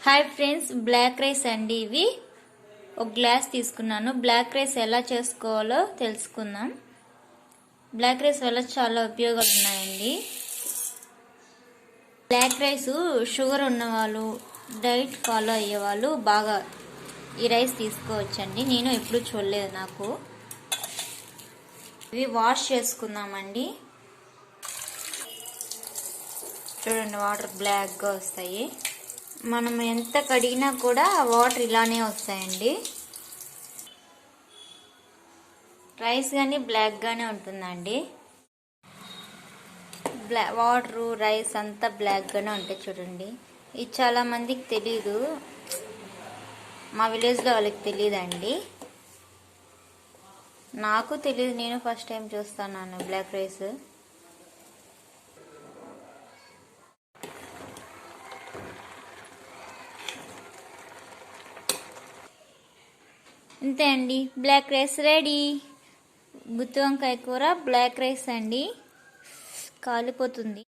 Hi friends, black rice అండి. ఇవి ఒక గ్లాస్ తీసుకున్నాను. బ్లాక్ రైస్ ఎలా చేసుకోవాలో తెలుసుకుందాం. బ్లాక్ రైస్ వల్ల చాలా ఉపయోగాలు ఉన్నాయండి. బ్లాక్ రైస్ షుగర్ ఉన్నవాళ్ళు, డైట్ ఫాలో అయ్యేవాళ్ళు బాగా ఈ రైస్ తీసుకోవచ్చండి. నేను ఎప్పుడు చూడలేదు. నాకు ఇవి వాష్ చేసుకుందామండి. చూడండి, వాటర్ బ్లాక్గా వస్తాయి. మనం ఎంత కడిగినా కూడా వాటర్ ఇలానే వస్తాయండి. రైస్ కానీ బ్లాక్గానే ఉంటుందండి. వాటరు రైస్ అంతా బ్లాక్గానే ఉంటాయి. చూడండి, ఇది చాలా మందికి తెలీదు. మా విలేజ్లో వాళ్ళకి తెలియదండి. నాకు తెలియదు. నేను ఫస్ట్ టైం చూస్తున్నాను బ్లాక్ రైస్. అంతే అండి, బ్లాక్ రైస్ రెడీ. గుత్తి వంకాయ కూర బ్లాక్ రైస్ అండి. కాలిపోతుంది.